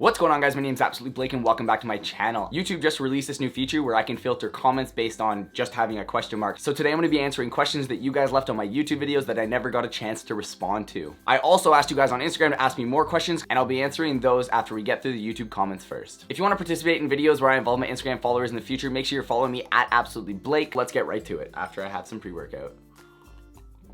What's going on, guys? My name is AbsolutelyBlake and welcome back to my channel. YouTube just released this new feature where I can filter comments based on just having a question mark. So today I'm going to be answering questions that you guys left on my YouTube videos that I never got a chance to respond to. I also asked you guys on Instagram to ask me more questions, and I'll be answering those after we get through the YouTube comments first. If you want to participate in videos where I involve my Instagram followers in the future, make sure you're following me at AbsolutelyBlake. Let's get right to it after I have some pre-workout.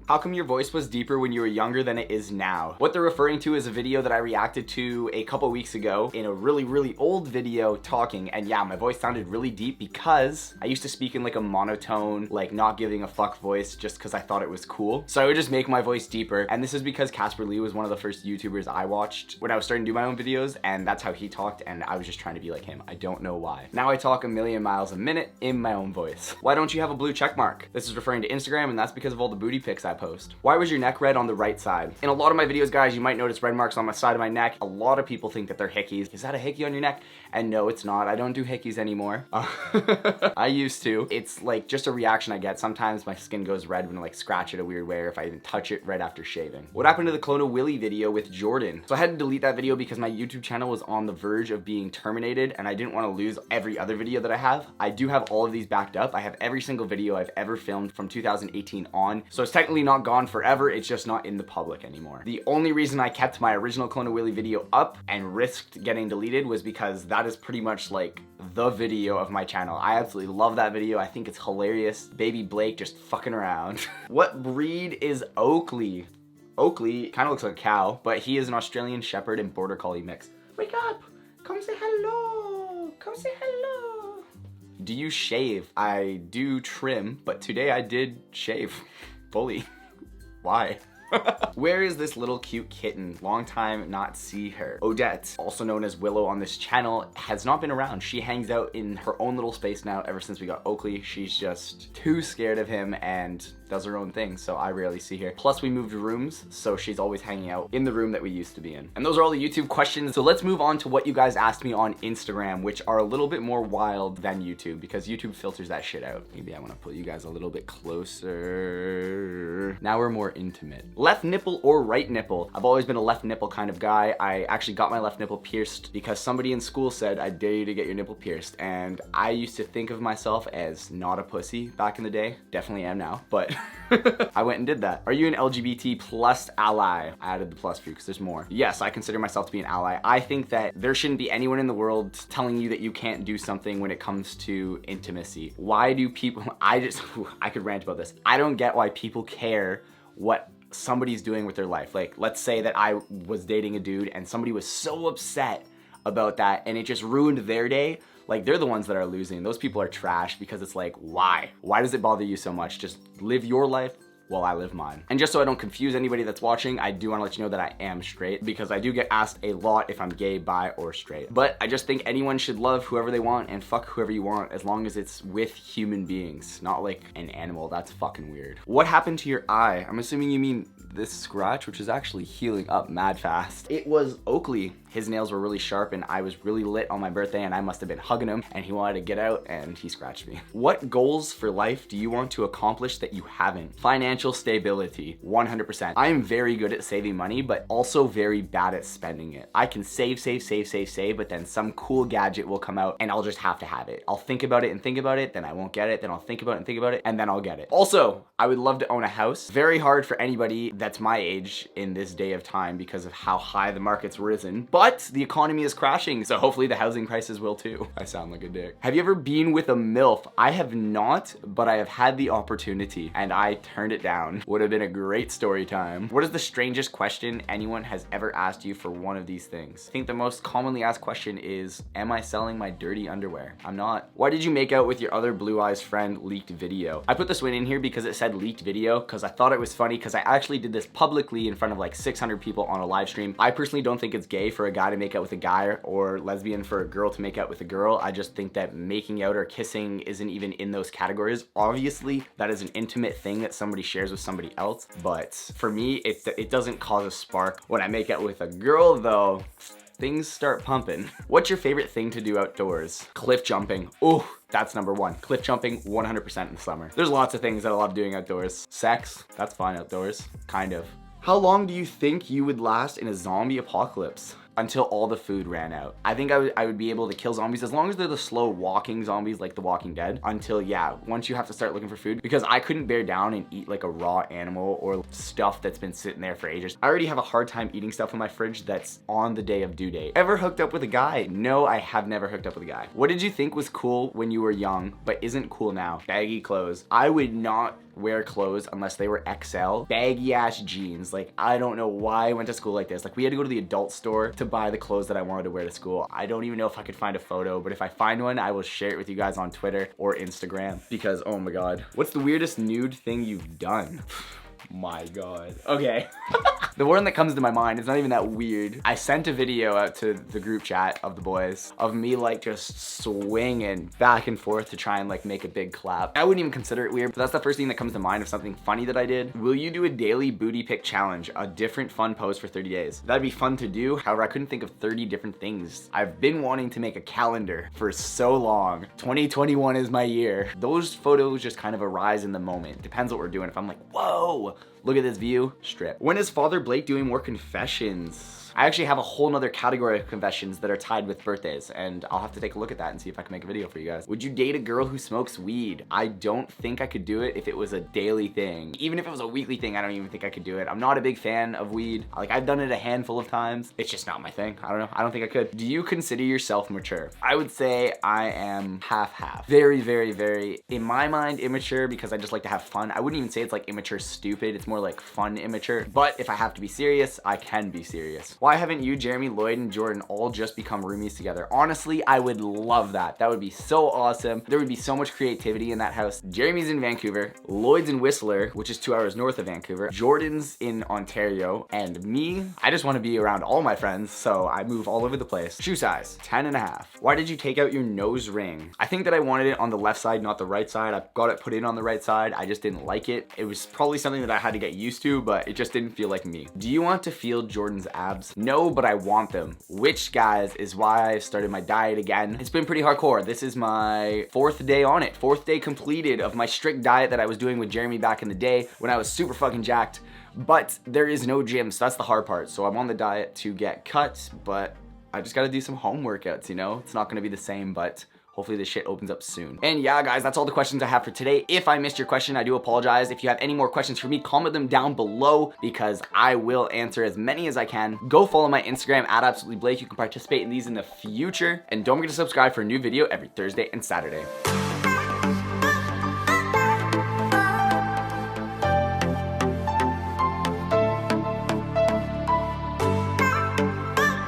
How come your voice was deeper when you were younger than it is now? What they're referring to is a video that I reacted to a couple weeks ago in a really old video talking, and yeah, my voice sounded really deep because I used to speak in like a monotone, like not giving a fuck voice just because I thought it was cool. So I would just make my voice deeper, and this is because Casper Lee was one of the first YouTubers I watched when I was starting to do my own videos, and that's how he talked, and I was just trying to be like him. I don't know why. Now I talk a million miles a minute in my own voice. Why don't you have a blue check mark? This is referring to Instagram, and that's because of all the booty pics I post. Why was your neck red on the right side? In a lot of my videos, guys, you might notice red marks on my side of my neck. A lot of people think that they're hickeys. Is that a hickey on your neck? And no, it's not. I don't do hickeys anymore. I used to. It's like just a reaction I get. Sometimes my skin goes red when I like scratch it a weird way, or if I even touch it right after shaving. What happened to the Clone of Willy video with Jordan? So I had to delete that video because my YouTube channel was on the verge of being terminated, and I didn't want to lose every other video that I have. I do have all of these backed up. I have every single video I've ever filmed from 2018 on. So it's technically not gone forever, it's just not in the public anymore. The only reason I kept my original Clone of Willy video up and risked getting deleted was because that is pretty much like the video of my channel. I absolutely love that video. I think it's hilarious. Baby Blake just fucking around. What breed is Oakley? Oakley kind of looks like a cow, but he is an Australian Shepherd and Border Collie mix. Wake up! Come say hello! Come say hello! Do you shave? I do trim, but today I did shave fully. Why? Where is this little cute kitten? Long time not see her. Odette, also known as Willow on this channel, has not been around. She hangs out in her own little space now ever since we got Oakley. She's just too scared of him and does her own thing, so I rarely see her. Plus we moved rooms, so she's always hanging out in the room that we used to be in. And those are all the YouTube questions, so let's move on to what you guys asked me on Instagram, which are a little bit more wild than YouTube because YouTube filters that shit out. Maybe I want to put you guys a little bit closer. Now we're more intimate. Left nipple or right nipple? I've always been a left nipple kind of guy. I actually got my left nipple pierced because somebody in school said, I dare you to get your nipple pierced. And I used to think of myself as not a pussy back in the day. Definitely am now, but I went and did that. Are you an LGBT plus ally? I added the plus for you because there's more. Yes, I consider myself to be an ally. I think that there shouldn't be anyone in the world telling you that you can't do something when it comes to intimacy. Why do people, I could rant about this. I don't get why people care what somebody's doing with their life. Like, let's say that I was dating a dude and somebody was so upset about that and it just ruined their day. Like, they're the ones that are losing. Those people are trash because it's like, why? Why does it bother you so much? Just live your life while I live mine. And just so I don't confuse anybody that's watching, I do want to let you know that I am straight because I do get asked a lot if I'm gay, bi, or straight. But I just think anyone should love whoever they want and fuck whoever you want as long as it's with human beings, not like an animal. That's fucking weird. What happened to your eye? I'm assuming you mean this scratch, which is actually healing up mad fast. It was Oakley. His nails were really sharp and I was really lit on my birthday and I must have been hugging him and he wanted to get out and he scratched me. What goals for life do you want to accomplish that you haven't? Financial stability, 100%. I am very good at saving money, but also very bad at spending it. I can save, but then some cool gadget will come out and I'll just have to have it. I'll think about it and think about it, then I won't get it, then I'll think about it and think about it, and then I'll get it. Also, I would love to own a house. Very hard for anybody that's my age in this day of time because of how high the market's risen, but the economy is crashing, so hopefully the housing prices will too. I sound like a dick. Have you ever been with a MILF? I have not, but I have had the opportunity and I turned it down. Would have been a great story time. What is the strangest question anyone has ever asked you for one of these things? I think the most commonly asked question is, am I selling my dirty underwear? I'm not. Why did you make out with your other blue eyes friend leaked video? I put this one in here because it said leaked video because I thought it was funny because I actually did this publicly in front of like 600 people on a live stream. I personally don't think it's gay for a guy to make out with a guy or lesbian for a girl to make out with a girl. I just think that making out or kissing isn't even in those categories. Obviously, that is an intimate thing that somebody shares with somebody else, but for me, it doesn't cause a spark. When I make out with a girl though, things start pumping. What's your favorite thing to do outdoors? Cliff jumping. Ooh, that's number one. Cliff jumping 100% in the summer. There's lots of things that I love doing outdoors. Sex, that's fine outdoors, kind of. How long do you think you would last in a zombie apocalypse? until all the food ran out. I think I would be able to kill zombies as long as they're the slow walking zombies like The Walking Dead until, yeah, once you have to start looking for food, because I couldn't bear down and eat like a raw animal or stuff that's been sitting there for ages. I already have a hard time eating stuff in my fridge that's on the day of due date. Ever hooked up with a guy? No, I have never hooked up with a guy. What did you think was cool when you were young but isn't cool now? Baggy clothes. I would not wear clothes unless they were XL. Baggy ass jeans. Like, I don't know why I went to school like this. Like, we had to go to the adult store to buy the clothes that I wanted to wear to school. I don't even know if I could find a photo, but if I find one, I will share it with you guys on Twitter or Instagram, because oh my god. What's the weirdest nude thing you've done? My god. Okay. The one that comes to my mind is not even that weird. I sent a video out to the group chat of the boys of me like just swinging back and forth to try and like make a big clap. I wouldn't even consider it weird, but that's the first thing that comes to mind of something funny that I did. Will you do a daily booty pic challenge? A different fun pose for 30 days. That'd be fun to do. However, I couldn't think of 30 different things. I've been wanting to make a calendar for so long. 2021 is my year. Those photos just kind of arise in the moment. Depends what we're doing. If I'm like, whoa, look at this view, strip. When is Father Blake doing more confessions? I actually have a whole nother category of confessions that are tied with birthdays, and I'll have to take a look at that and see if I can make a video for you guys. Would you date a girl who smokes weed? I don't think I could do it if it was a daily thing. Even if it was a weekly thing, I don't even think I could do it. I'm not a big fan of weed. Like, I've done it a handful of times. It's just not my thing. I don't know. I don't think I could. Do you consider yourself mature? I would say I am half-half. Very, very, very, in my mind, immature because I just like to have fun. I wouldn't even say it's like immature stupid. It's more like fun immature. But if I have to be serious, I can be serious. Why haven't you, Jeremy, Lloyd, and Jordan all just become roomies together? Honestly, I would love that. That would be so awesome. There would be so much creativity in that house. Jeremy's in Vancouver, Lloyd's in Whistler, which is 2 hours north of Vancouver, Jordan's in Ontario, and me, I just want to be around all my friends, so I move all over the place. Shoe size, 10.5. Why did you take out your nose ring? I think that I wanted it on the left side, not the right side. I got it put in on the right side. I just didn't like it. It was probably something that I had to get used to, but it just didn't feel like me. Do you want to feel Jordan's abs? No, but I want them. Which, guys, is why I started my diet again. It's been pretty hardcore. This is my 4th day on it. 4th day completed of my strict diet that I was doing with Jeremy back in the day when I was super fucking jacked. But there is no gym, so that's the hard part. So I'm on the diet to get cut, but I just gotta do some home workouts, you know? It's not gonna be the same, but hopefully this shit opens up soon. And yeah, guys, that's all the questions I have for today. If I missed your question, I do apologize. If you have any more questions for me, comment them down below because I will answer as many as I can. Go follow my Instagram at AbsolutelyBlake. You can participate in these in the future. And don't forget to subscribe for a new video every Thursday and Saturday.